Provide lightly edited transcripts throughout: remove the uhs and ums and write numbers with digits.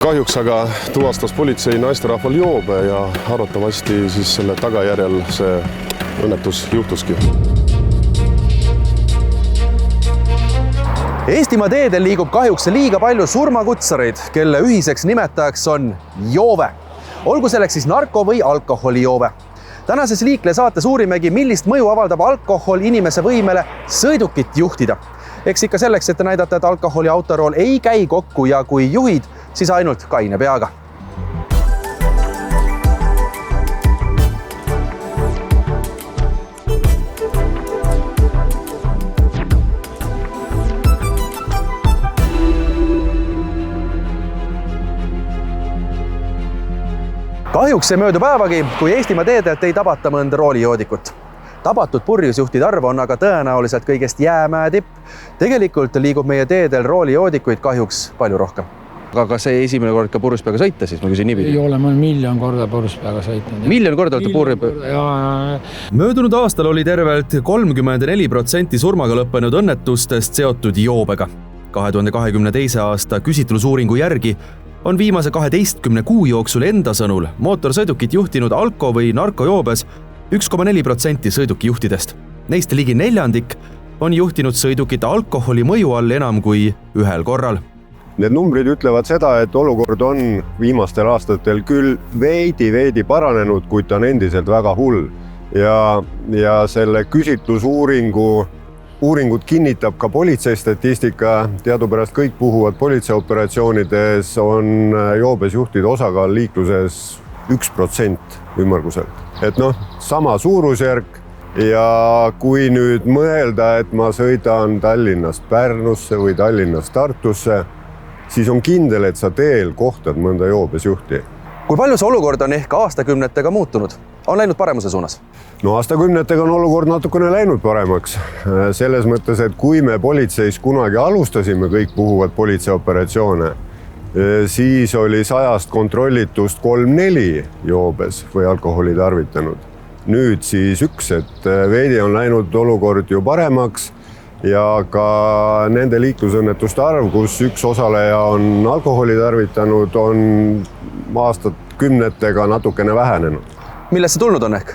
Kahjuks aga tuvastas politsei naisterahval joobe ja arvatavasti siis selle tagajärjel see õnnetus juhtuski. Eestimaa teedel liigub kahjuks liiga palju surmakutsareid, kelle ühiseks nimetajaks on joove. Olgu selleks siis narko- või alkoholijoove. Tänases Liikle saates uurimegi, millist mõju avaldab alkohol inimese võimele sõidukit juhtida. Eks ikka selleks, et näidata, et alkoholi autorool ei käi kokku ja kui juhid, siis ainult kaine peaga. Kahjuks ei möödu päevagi, kui Eestimaa teedelt ei tabata mõnda roolijoodikut. Tabatud purjusjuhtide arv on aga tõenäoliselt kõigest jäämäe tipp. Tegelikult liigub meie teedel roolijoodikuid kahjuks palju rohkem. Aga kas see esimene kord ka purjuspeaga sõita siis? Ma küsin niipidi. Ei ole, ma 1 000 000 korda purjuspeaga sõitnud. 1 000 000 korda olete purjuspeaga? Möödunud aastal oli tervelt 34% surmaga lõppenud õnnetustest seotud joobega. 2022. aasta küsitlusuuringu järgi on viimase 12 kuu jooksul enda sõnul mootorsõidukit juhtinud alko- või narkojoobes 1,4% sõidukijuhtidest. Neist ligi 1/4 on juhtinud sõidukit alkoholi mõju all enam kui 1 korral. Need numbrid ütlevad seda, et olukord on viimastel aastatel küll veidi paranenud, kuid ta on endiselt väga hull. Ja selle küsitlusuuringut kinnitab ka politsei statistika. Teadupärast kõik puhuvad politseioperatsioonides on joobes juhtide osakaal liikluses 1% ümmarguselt. Et sama suurusjärk. Ja kui nüüd mõelda, et ma sõidan Tallinnast Pärnusse või Tallinnast Tartusse, siis on kindel, et sa teel kohtad mõnda joobes juhti. Kui palju see olukord on ehk aastakümnetega muutunud? On läinud paremuse suunas? No aastakümnetega on olukord natukene läinud paremaks. Selles mõttes, et kui me politseis kunagi alustasime kõik puhuvad politseioperatsioone, siis oli 100 kontrollitust 3-4 joobes või alkoholi tarvitanud. Nüüd siis 1, et veidi on läinud olukord ju paremaks ja ka nende liiklusõnnetuste arv, kus üks osaleja on alkoholi tarvitanud, on aastakümnetega natukene vähenenud. Millest see tulnud on ehk?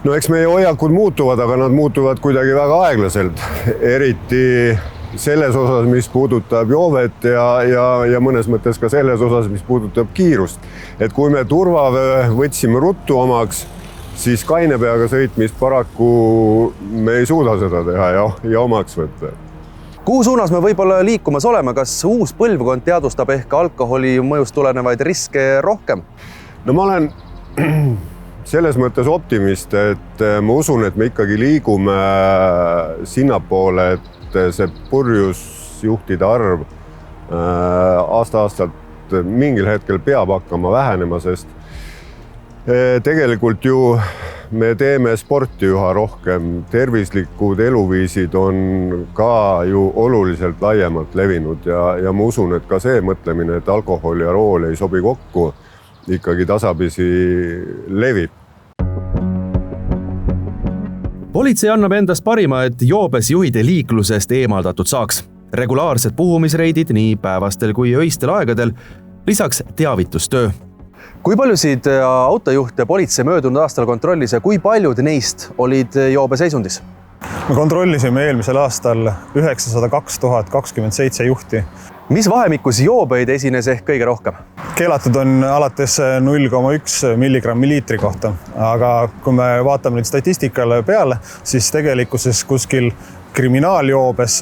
No eks meie hoiakud muutuvad, aga nad muutuvad kuidagi väga aeglaselt. Eriti selles osas, mis puudutab joovet ja mõnes mõttes ka selles osas, mis puudutab kiirust. Et kui me turvavöö võtsime ruttu omaks, siis kaine peaga sõitmist paraku me ei suuda seda teha ja omaks võtta. Kuhu suunas me võib-olla liikumas oleme? Kas uus põlvkond teadvustab ehk alkoholi mõjust tulenevaid riske rohkem? No ma olen selles mõttes optimist, et ma usun, et me ikkagi liigume sinnapoole, et see purjusjuhtide arv aasta-aastalt mingil hetkel peab hakkama vähenema, sest tegelikult ju me teeme sporti üha rohkem. Tervislikud eluviisid on ka ju oluliselt laiemalt levinud ja ma usun, et ka see mõtlemine, et alkohol ja rool ei sobi kokku, ikkagi tasapisi levib. Politsei annab endast parima, et joobes juhide liiklusest eemaldatud saaks. Regulaarsed puhumisreidid nii päevastel kui öistel aegadel, lisaks teavitustöö. Kui paljusid autojuhte politsei möödunud aastal kontrollis ja kui paljud neist olid joobe seisundis? Me kontrollisime eelmisel aastal 902 027 juhti. Mis vahemikus joobeid esines ehk kõige rohkem? Keelatud on alates 0,1 milligrammi liitri kohta, aga kui me vaatame nüüd statistikale peale, siis tegelikkuses kuskil kriminaaljoobes,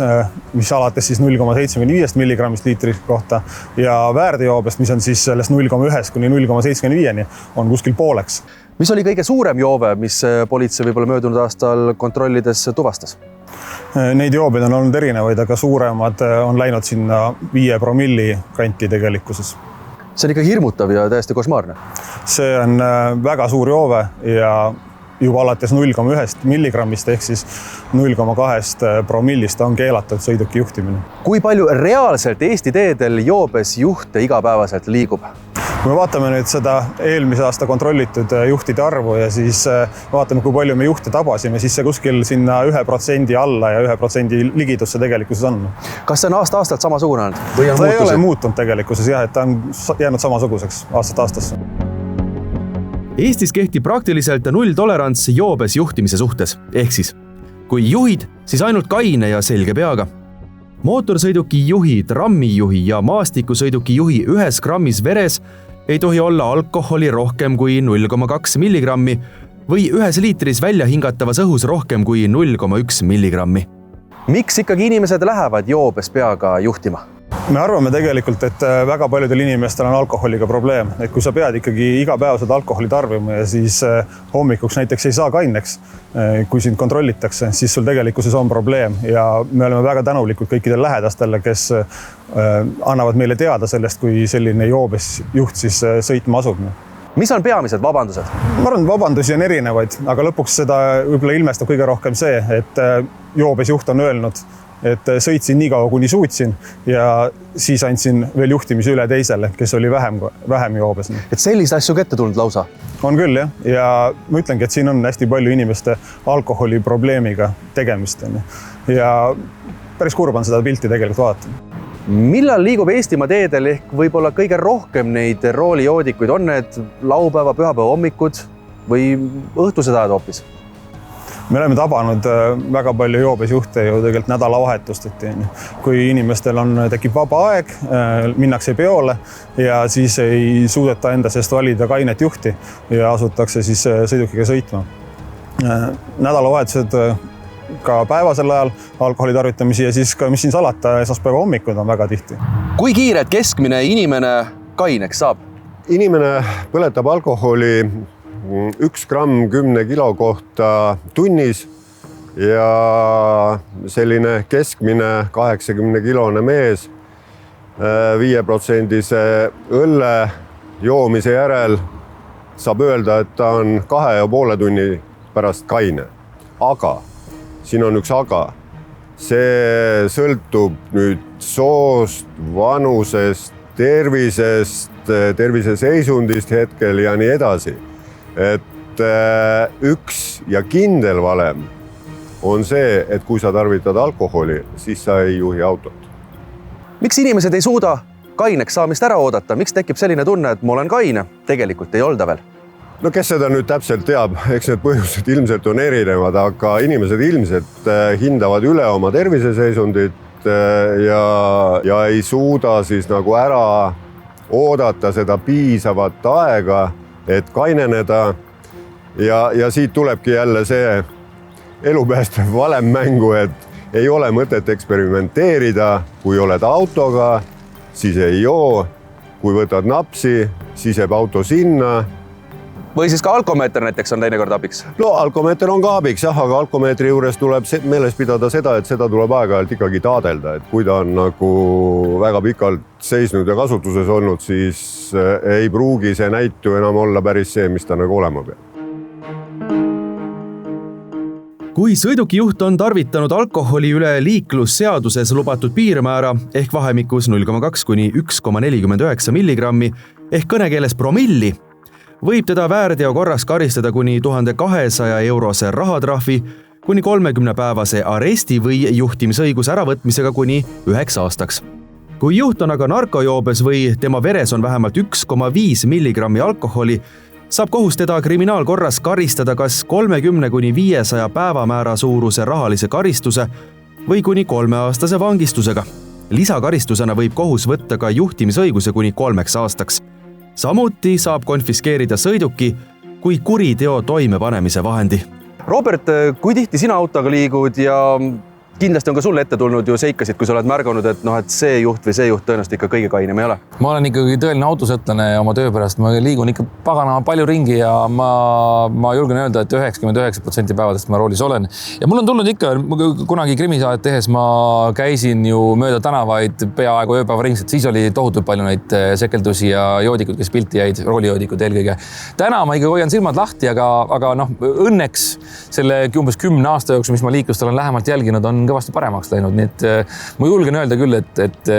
mis alates siis 0,75 milligrammist liitri kohta ja väärtejoobest, mis on siis sellest 0,1 kuni 0,75, on kuskil pooleks. Mis oli kõige suurem joove, mis politsei võib-olla möödunud aastal kontrollides tuvastas? Neid joobeid on olnud erinevaid, aga suuremad on läinud sinna 5 promilli kanti tegelikkuses. See on ikka hirmutav ja täiesti košmaarne. See on väga suur joove ja juba alates 0,1 milligrammist ehk siis 0,2 promillist on keelatud sõiduki juhtimine. Kui palju reaalselt Eesti teedel joobes juhte igapäevaselt liigub? Kui me vaatame nüüd seda eelmise aasta kontrollitud juhtide arvu ja siis vaatame, kui palju me juhte tabasime, siis see kuskil sinna 1% alla ja 1% ligidusse tegelikkuses on. Kas see on aasta-aastalt samasugune olnud? Või on ta ei ole muutunud tegelikkuses jah, et ta on jäänud samasuguseks aastast aastasse. Eestis kehtib praktiliselt nulltolerants joobes juhtimise suhtes, ehk siis kui juhid, siis ainult kaine ja selge peaga. Mootorsõiduki juhi, trammijuhi ja maastikusõiduki juhi 1 grammis veres ei tohi olla alkoholi rohkem kui 0,2 milligrammi või 1 liitris välja hingatavas õhus rohkem kui 0,1 milligrammi. Miks ikkagi inimesed lähevad joobes peaga juhtima? Me arvame tegelikult, et väga paljudel inimestel on alkoholiga probleem. Et kui sa pead ikkagi igapäevaselt alkoholi tarbima ja siis hommikuks näiteks ei saa kaineks, kui sind kontrollitakse, siis sul tegelikkuses on probleem. Ja me oleme väga tänulikud kõikidele lähedastele, kes annavad meile teada sellest, kui selline joobes juht siis sõitma asub. Mis on peamised vabandused? Ma arvan, vabandusi on erinevaid, aga lõpuks seda võib-olla ilmestab kõige rohkem see, et joobes juht on öelnud, et sõitsin nii kaua, kuni suutsin ja siis andsin veel juhtimise üle teisele, kes oli vähem joobes. Et sellist asju ette tulnud lausa? On küll jah. Ja ma ütlengi, et siin on hästi palju inimeste alkoholiprobleemiga tegemist. Ja päris kurb on seda pilti tegelikult vaadata. Millal liigub Eestimaa teedel ehk võib-olla kõige rohkem neid roolijoodikuid? On need laupäeva, pühapäeva hommikud või õhtused ajad hoopis? Me oleme tabanud väga palju joobes juhte ju tegelikult nädalavahetust, et kui inimestel tekib vaba aeg, minnakse peole ja siis ei suudeta enda seest valida kainet juhti ja asutakse siis sõidukiga sõitma. Nädalavahetused ka päevasel ajal alkoholi tarvitamisi ja siis ka, mis siin salata, esmaspäeva hommikud on väga tihti. Kui kiiret keskmine inimene kaineks saab? Inimene põletab alkoholi 1 gramm 10 kilo kohta tunnis ja selline keskmine 80-kilone mees 5%-se õlle joomise järel saab öelda, et ta on 2,5 tunni pärast kaine. Aga, siin on üks aga. See sõltub nüüd soost, vanusest, tervisest, terviseseisundist hetkel ja nii edasi. Et üks ja kindel valem on see, et kui sa tarvitad alkoholi, siis sa ei juhi autot. Miks inimesed ei suuda kaineks saamist ära oodata? Miks tekib selline tunne, et ma olen kaine? Tegelikult ei olda veel. No kes seda nüüd täpselt teab, eks need põhjused ilmselt on erinevad, aga inimesed ilmselt hindavad üle oma terviseseisundit ja ei suuda siis nagu ära oodata seda piisavat aega, et kaineneda ja siit tulebki jälle see elupäästev valemmängu, et ei ole mõtet eksperimenteerida, kui oled autoga, siis ei joo, kui võtad napsi, siis jääb auto sinna. Või siis ka alkomeeter näiteks on teinekord abiks? No alkomeeter on ka abiks jah, aga alkomeetri juures tuleb meeles pidada seda, et seda tuleb aeg-ajalt ikkagi taadelda, et kui ta on nagu väga pikalt seisnud ja kasutuses olnud, siis ei pruugi see näitu enam olla päris see, mis ta nagu olema peab. Kui sõidukijuht on tarvitanud alkoholi üle liiklusseaduses lubatud piirmäära ehk vahemikus 0,2 kuni 1,49 milligrammi ehk kõnekeeles promilli, võib teda väärteo korras karistada kuni 1200 eurose rahatrahvi, kuni 30-päevase aresti või juhtimisõiguse äravõtmisega kuni 9 aastaks. Kui juht on aga narkojoobes või tema veres on vähemalt 1,5 milligrammi alkoholi, saab kohus teda kriminaalkorras karistada kas 30 kuni 500 päevamäära suuruse rahalise karistuse või kuni 3-aastase vangistusega. Lisakaristusena võib kohus võtta ka juhtimisõiguse kuni 3 aastaks. Samuti saab konfiskeerida sõiduki kui kuriteo toimepanemise vahendi. Robert, kui tihti sina autoga liigud ja kindlasti on ka sulle ette tulnud ju seikasid, kui sa oled märganud, et see juht või see juht tõenäoliselt ikka kõige kainem ei ole? Ma olen ikkagi tõeline autosõtlane oma töö pärast. Ma liigun ikka paganama palju ringi ja ma julgen öelda, et 99% päevadest ma roolis olen. Ja mul on tulnud ikka, kunagi krimisaadet tehes ma käisin ju mööda tänavaid peaaegu ööpäevaringselt. Siis oli tohutult palju neid sekeldusi ja joodikud, kes pilti jäid, roolijoodikud eelkõige. Täna ma ikka hoian silmad lahti, aga õnneks selle umbes 10 aasta jooksul, mis ma liiklust olen lähemalt jälginud, on kõvasti paremaks läinud, nii et ma julgen öelda küll, et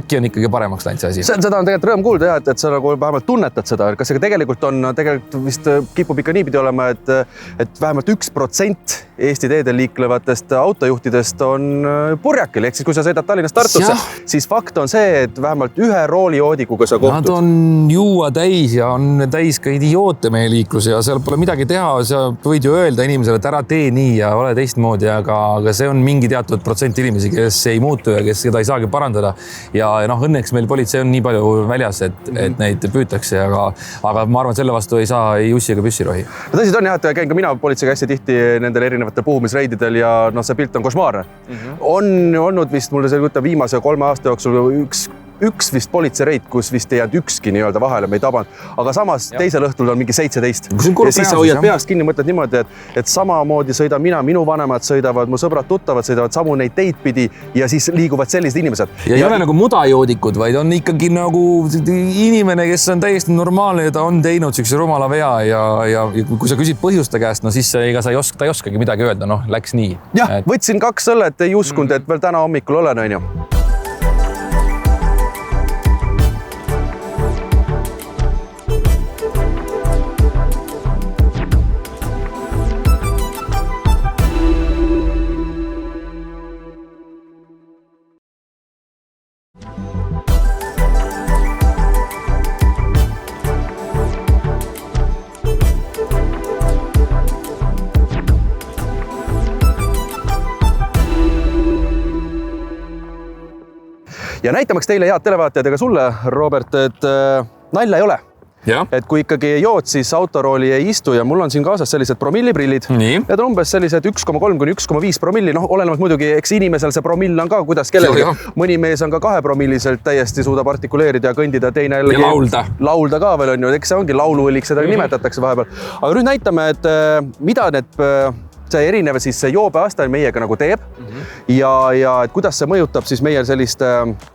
äkki on ikkagi paremaks läinud see asi. Seda on tegelikult rõõm kuulda ja, et sa nagu vähemalt tunnetad seda, kas see tegelikult vist kipub ikka niipidi olema, et vähemalt 1% Eesti teedel liiklevatest autojuhtidest on purjakil, ehk siis kui sa sõidad Tallinnast Tartusse, siis fakt on see, et vähemalt ühe roolijoodikuga sa kohtud. Nad on juua täis ja on täis ka idioote meie liikluse ja seal pole midagi teha, sa võid ju öelda inimesele, et ära tee nii ja ole teistmoodi, aga see on mingi teatud protsent inimesi, kes ei muutu ja kes seda ei saagi parandada. Ja õnneks meil politsei on nii palju väljas, et neid püütakse, aga ma arvan, et selle vastu ei saa ei ussi ega püssirohi. Tõsi on jah, et käin ka mina politseiga hästi tihti nendel erinevate puhumisreididel ja see pilt on košmaarne. On olnud vist mulle viimase 3 aasta jooksul üks vist politseireid, kus vist ei jäänud ükski nii-öelda vahele, me ei tabanud, aga samas teisel õhtul on mingi 17. Ja siis sa hoiad peast kinni, mõtled niimoodi, et samamoodi sõidan mina, minu vanemad sõidavad, mu sõbrad tuttavad sõidavad samu neid teid pidi ja siis liiguvad sellised inimesed. Ja ei ole nagu mudajoodikud, vaid on ikkagi nagu inimene, kes on täiesti normaalne ja ta on teinud siukse rumala vea ja kui sa küsid põhjuste käest, no siis ega ta ei oskagi midagi öelda, läks nii. Jah, võtsin 2 õllet, ei uskunud, et veel täna hommikul olen, on ju. Ja näitamaks teile head televaatajad ega sulle, Robert, et nalja ei ole. Ja. Et kui ikkagi jood, siis autorooli ei istu ja mul on siin kaasas sellised promilliprillid. Need on umbes sellised 1,3 kuni 1,5 promilli. Olenemalt muidugi, eks inimesel see promill on ka, kuidas kellelgi. Mõni mees on ka 2-promilliselt täiesti suudab artikuleerida ja kõndida, teine jällegi laulda ka veel on ju. Eks see ongi lauluõliks, seda nimetatakse vahepeal. Aga nüüd näitame, et mida see erinev siis see joobeaste meiega nagu teeb ja et kuidas see mõjutab siis meie sellist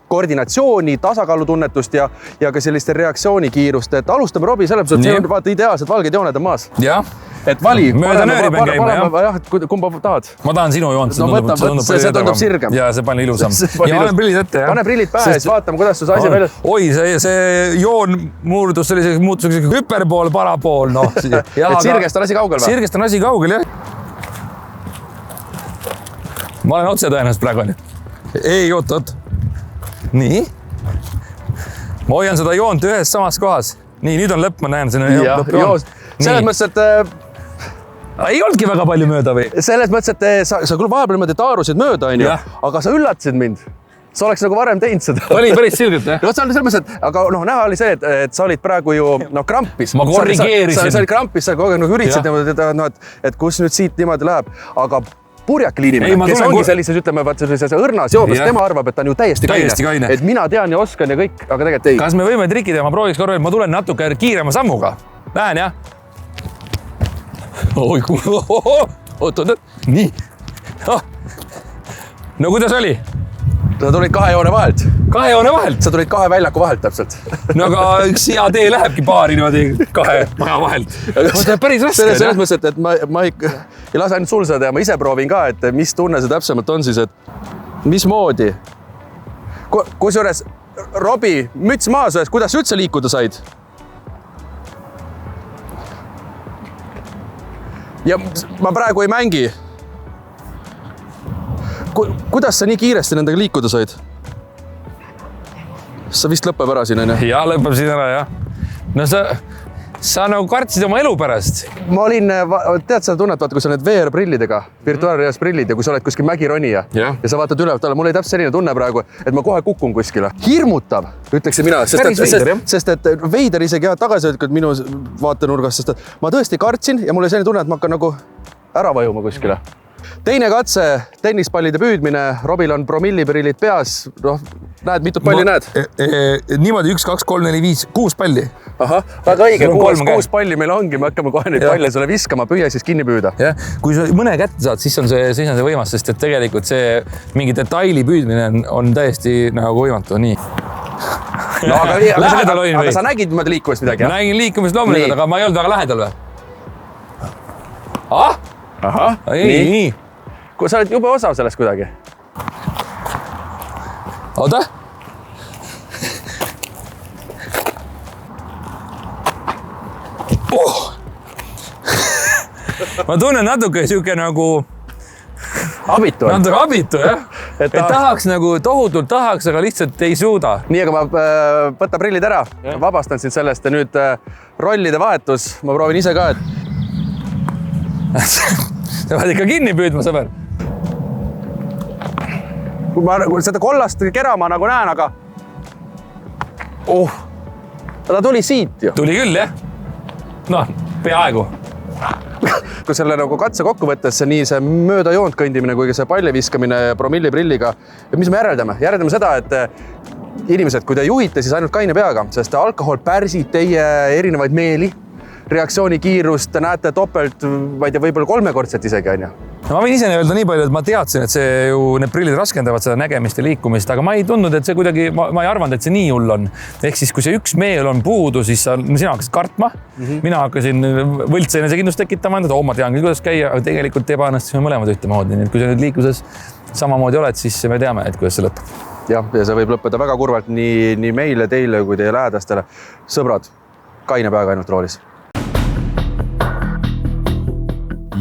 koordinatsiooni, tasakaalutunnetust ja ka selliste reaktsioonikiirust. Et alustame, Robi, selles mõttes, et see on vaata ideaalsed valged jooned on maas. Jah. Et vali, mööda nööri pean käima, jah. Kumba tahad? Ma tahan sinu joont, see tundub sirgem. Ja see palju ilusam. Ja panen prillid ette, jah. Pane prillid pähe, siis vaatame, kuidas see asi välja. Oi, see joon muutus selliseks hüperpool, parapool. Et sirgest on asi kaugel või? Sirgest on asi kaugel, jah. Ma olen otse tõenäoliselt praegu. Ei, oot. Nii. Ma hoian seda joont ühes samas kohas. Nii, nüüd on lõpp, ma näen sinna. Selles mõttes, et... Ei olnudki väga palju mööda või? Selles mõttes, et sa küll vahepeal niimoodi taarusid mööda, aga sa üllatasid mind. Sa oleks nagu varem teinud seda. Oli päris sirgelt, jah? Selles mõttes, aga näha oli see, et sa olid praegu ju krampis. Ma korrigeerisin. Sa olid krampis, sa kogu aeg üritasid, et kus nüüd siit niimoodi läheb, aga purjakil inimene, kes ongi sellises, ütleme, sellises õrnas joobes, tema arvab, et ta on ju täiesti kaine. Et mina tean ja oskan ja kõik, aga tegelikult ei. Kas me võime trikida? Ma prooviks korra, ma tulen natuke kiirema sammuga. Lähen, jah? Oot. Nii. No kuidas oli? Sa tulid 2 joone vahelt. 2 joone vahelt? Sa tulid 2 väljaku vahelt täpselt. No aga üks hea tee lähebki paari niimoodi 2 maja vahelt. See on päris raske. Selles mõttes, et ma ei lase ainult sul seda ja ma ise proovin ka, et mis tunne see täpsemalt on siis, et mismoodi. Kusjuures, Robi, müts maas ühes, kuidas üldse liikuda said? Ja ma praegu ei mängi. Kuidas sa nii kiiresti nendega liikuda said? Sa vist lõpeb ära siin, on ju? Jaa, lõpeb siin ära, jah. No sa nagu kartsid oma elu pärast. Ma olin, tead sa tunnet, vaata, kui sa oled VR-prillidega, virtuaalreas prillid ja kui sa oled kuskil mägironija ja sa vaatad ülevalt alla, mul oli täpselt selline tunne praegu, et ma kohe kukun kuskile. Hirmutav, ütleksin mina, sest et veider isegi tagasihoidlikult minu vaatenurgast, sest et ma tõesti kartsin ja mul oli selline tunne, et ma hakkan nagu ära vajuma kuskile. Teine katse, tennispallide püüdmine, Robil on promilliprillid peas, näed, mitut palli näed? Niimoodi 1, 2, 3, 4, 5, 6 palli. Ahah, väga õige, 6 palli meil ongi, me hakkame kohe neid palle sulle viskama, püüa siis kinni püüda. Ja, kui sa mõne kätte saad, siis on see võimas, sest et tegelikult see mingi detaili püüdmine on täiesti nagu võimatu, nii. No aga sa nägid niimoodi liikumist midagi, jah? Ma nägin liikumist loomulikult, aga ma ei olnud väga lähedal või? Ahah, nii. sa oled jube osav sellest kuidagi. Oota. Ma tunnen natuke siuke nagu abitu on. Natuke abitu, jah. Et tahaks nagu tohutult tahaks, aga lihtsalt ei suuda. Nii, aga ma võtan prillid ära, vabastan sind sellest ja nüüd rollide vahetus. Ma proovin ise ka, et... Sa pead ikka kinni püüdma, sõber. Ma seda kollast kera ma nagu näen, aga... Ta tuli siit ju. Tuli küll, jah. Noh, peaaegu. Kui selle nagu katse kokku võttes nii see mööda joont kõndimine kui see palli viskamine promilliprilliga. Ja mis me järeldame? Järeldame seda, et inimesed, kui te juhite, siis ainult kaine peaga, sest alkohol pärsib teie erinevaid meeli, reaktsioonikiirust, te näete topelt, võib-olla 3-kordselt isegi, on ju. Ma võin ise öelda nii palju, et ma teadsin, et need prillid raskendavad seda nägemist ja liikumist, aga ma ei tundnud, et see kuidagi, ma ei arvanud, et see nii hull on. Ehk siis, kui see üks meel on puudu, siis sina hakkasid kartma. Mina hakkasin võltse enesekindlust tekitama, et ma tean küll, kuidas käia, aga tegelikult ebaõnnestusime mõlemad ühtemoodi. Nii et kui sa nüüd liikluses samamoodi oled, siis me teame, et kuidas see lõpeb. Ja see võib lõppeda väga kurvalt nii meile, teile kui teie lähedastele. Sõbrad, kaine peaga ainult roolis.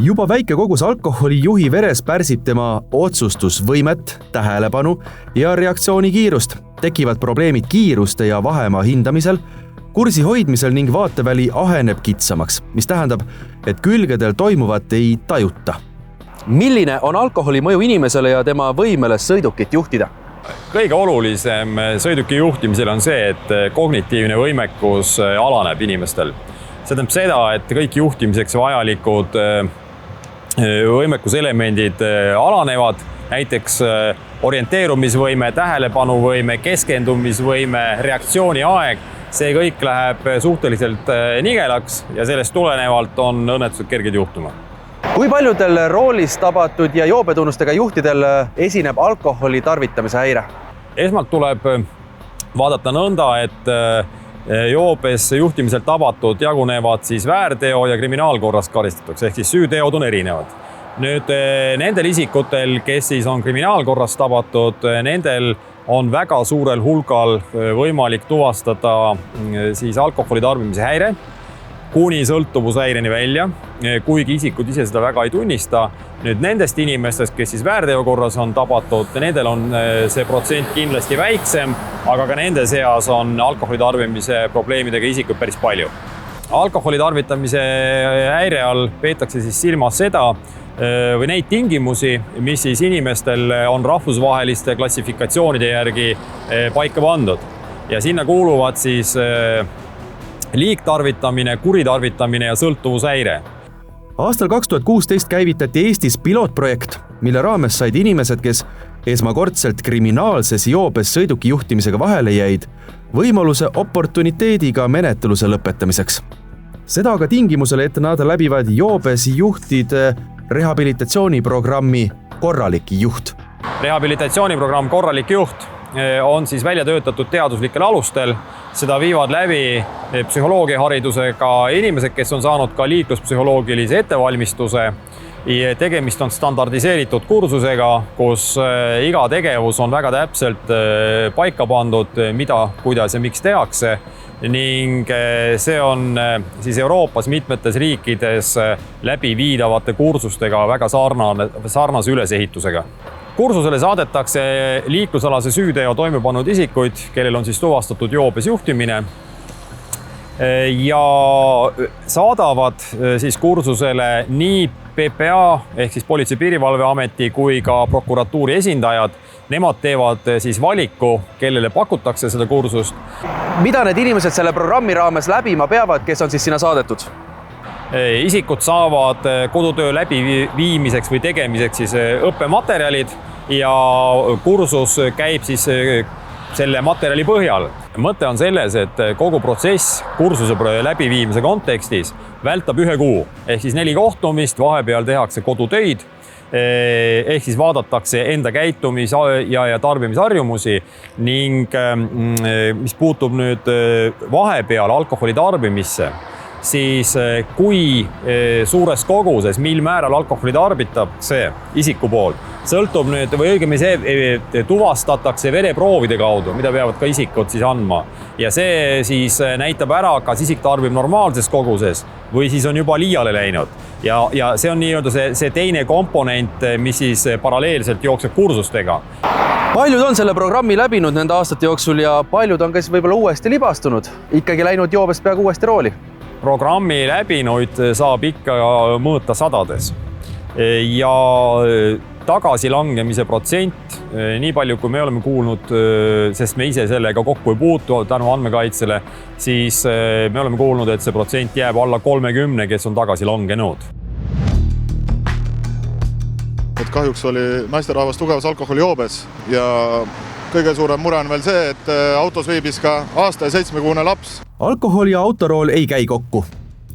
Juba väike kogus alkoholi juhi veres pärsib tema otsustusvõimet, tähelepanu ja reaktsioonikiirust. Tekivad probleemid kiiruste ja vahemaa hindamisel, kursi hoidmisel ning vaateväli aheneb kitsamaks, mis tähendab, et külgedel toimuvat ei tajuta. Milline on alkoholi mõju inimesele ja tema võimele sõidukit juhtida? Kõige olulisem sõiduki juhtimisel on see, et kognitiivne võimekus alaneb inimestel. See tähendab seda, et kõik juhtimiseks vajalikud võimekuselemendid alanevad, näiteks orienteerumisvõime, tähelepanuvõime, keskendumisvõime, reaktsiooniaeg, see kõik läheb suhteliselt nigelaks ja sellest tulenevalt on õnnetused kerged juhtuma. Kui paljudel roolis tabatud ja joobetunnustega juhtidel esineb alkoholi tarvitamise häire? Esmalt tuleb vaadata nõnda, et joobes juhtimiselt tabatud jagunevad siis väärteo ja kriminaalkorras karistatakse, ehk siis süüteod on erinevad. Nüüd nendel isikutel, kes siis on kriminaalkorras tabatud, nendel on väga suurel hulgal võimalik tuvastada siis alkoholi tarbimise häire, kuni sõltuvushäireni välja, kuigi isikud ise seda väga ei tunnista. Nüüd nendest inimestest, kes siis väärteokorras on tabatud, nendel on see protsent kindlasti väiksem, aga ka nende seas on alkoholi tarbimise probleemidega isikuid päris palju. Alkoholi tarvitamise häire all peetakse siis silmas seda või neid tingimusi, mis siis inimestel on rahvusvaheliste klassifikatsioonide järgi paika pandud. Ja sinna kuuluvad siis liigtarvitamine, kuritarvitamine ja sõltuvushäire. Aastal 2016 käivitati Eestis pilootprojekt, mille raames said inimesed, kes esmakordselt kriminaalses joobes sõiduki juhtimisega vahele jäid, võimaluse oportuniteediga menetluse lõpetamiseks. Seda aga tingimusel, et nad läbivad joobes juhtide rehabilitatsiooniprogrammi Korralik juht. Rehabilitatsiooniprogramm Korralik juht on siis välja töötatud teaduslikel alustel. Seda viivad läbi psühholoogiaharidusega inimesed, kes on saanud ka liikluspsühholoogilise ettevalmistuse. Tegemist on standardiseeritud kursusega, kus iga tegevus on väga täpselt paika pandud, mida, kuidas ja miks tehakse. Ning see on siis Euroopas mitmetes riikides läbi viidavate kursustega väga sarnase ülesehitusega. Kursusele saadetakse liiklusalase süüteo toime pannud isikuid, kellel on siis tuvastatud joobes juhtimine ja saadavad siis kursusele nii PPA ehk siis Politsei- ja Piirivalveameti kui ka prokuratuuri esindajad. Nemad teevad siis valiku, kellele pakutakse seda kursust. Mida need inimesed selle programmi raames läbima peavad, kes on siis sinna saadetud? Isikud saavad kodutöö läbiviimiseks või tegemiseks siis õppematerjalid ja kursus käib siis selle materjali põhjal. Mõte on selles, et kogu protsess kursuse läbiviimise kontekstis vältab 1 kuu, ehk siis 4 kohtumist, vahepeal tehakse kodutöid, ehk siis vaadatakse enda käitumis- ja tarbimisharjumusi ning mis puutub nüüd vahepeal alkoholi tarbimisse, siis kui suures koguses, mil määral alkoholi tarbitab see isiku poolt, sõltub nüüd või õigemini see tuvastatakse vereproovide kaudu, mida peavad ka isikud siis andma. Ja see siis näitab ära, kas isik tarbib normaalses koguses või siis on juba liiale läinud. Ja see on nii-öelda see teine komponent, mis siis paralleelselt jookseb kursustega. Paljud on selle programmi läbinud nende aastate jooksul ja paljud on ka siis võib-olla uuesti libastunud. Ikkagi läinud joobest peaaegu uuesti rooli. Programmi läbinuid saab ikka mõõta sadades. Ja tagasilangemise protsent, nii palju kui me oleme kuulnud, sest me ise sellega kokku ei puutu tänu andmekaitsele, siis me oleme kuulnud, et see protsent jääb alla 30, kes on tagasi langenud. Kahjuks oli naisterahvas tugevas alkoholijoobes ja kõige suurem mure on veel see, et autos viibis ka aasta ja 7-kuune laps. Alkohol ja autorool ei käi kokku.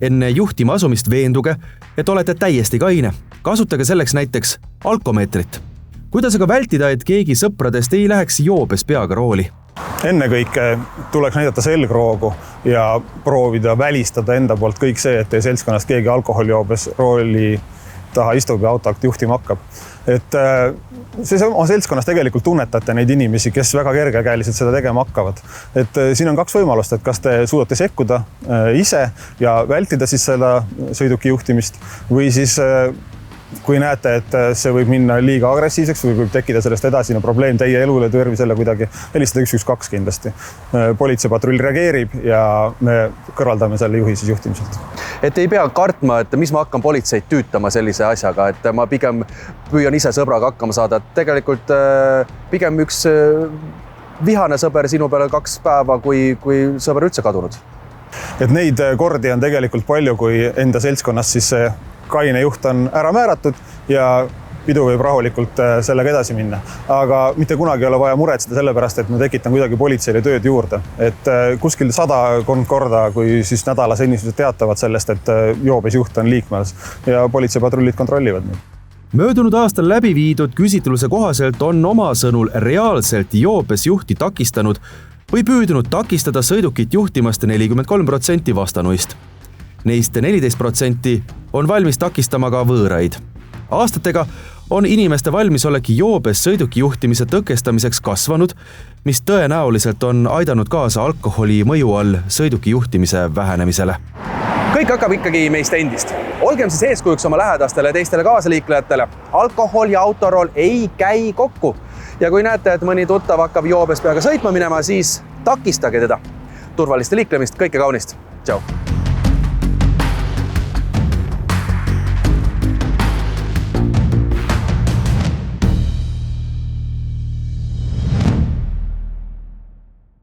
Enne juhtima asumist veenduge, et olete täiesti kaine. Kasutage selleks näiteks alkomeetrit. Kuidas aga vältida, et keegi sõpradest ei läheks joobes peaga rooli? Ennekõike tuleks näidata selgroogu ja proovida välistada enda poolt kõik see, et teie seltskonnast keegi alkoholijoobes rooli taha istub ja autot juhtima hakkab. Et oma seltskonnas tegelikult tunnetate neid inimesi, kes väga kergekäeliselt seda tegema hakkavad. Et siin on 2 võimalust, et kas te suudate sekkuda ise ja vältida siis seda sõiduki juhtimist või siis kui näete, et see võib minna liiga agressiivseks või võib tekkida sellest edasine probleem teie elule, tervisele kuidagi, helistada 112 kindlasti. Politseipatrull reageerib ja me kõrvaldame selle juhi siis juhtimiselt. Et ei pea kartma, et mis ma hakkan politseid tüütama sellise asjaga, et ma pigem püüan ise sõbraga hakkama saada. Tegelikult pigem üks vihane sõber sinu peale 2 päeva, kui sõber üldse kadunud. Et neid kordi on tegelikult palju, kui enda seltskonnas siis see kaine juht on ära määratud ja pidu võib rahulikult sellega edasi minna. Aga mitte kunagi ei ole vaja muretseda sellepärast, et ma tekitan kuidagi politseile tööd juurde. Et kuskil 100 korda, kui siis nädalas inimesed teatavad sellest, et joobes juht on liikmes ja politseipatrullid kontrollivad neid. Möödunud aastal läbi viidud küsitluse kohaselt on oma sõnul reaalselt joobes juhti takistanud või püüdnud takistada sõidukit juhtimast 43% vastanuist. Neist 14% on valmis takistama ka võõraid. Aastatega on inimeste valmisolek joobes sõiduki juhtimise tõkestamiseks kasvanud, mis tõenäoliselt on aidanud kaasa alkoholi mõju all sõiduki juhtimise vähenemisele. Kõik hakkab ikkagi meist endist. Olgem siis eeskujuks oma lähedastele ja teistele kaasaliiklejatele. Alkohol ja autorool ei käi kokku. Ja kui näete, et mõni tuttav hakkab joobes peaga sõitma minema, siis takistage teda. Turvalist liiklemist, kõike kaunist. Tšau!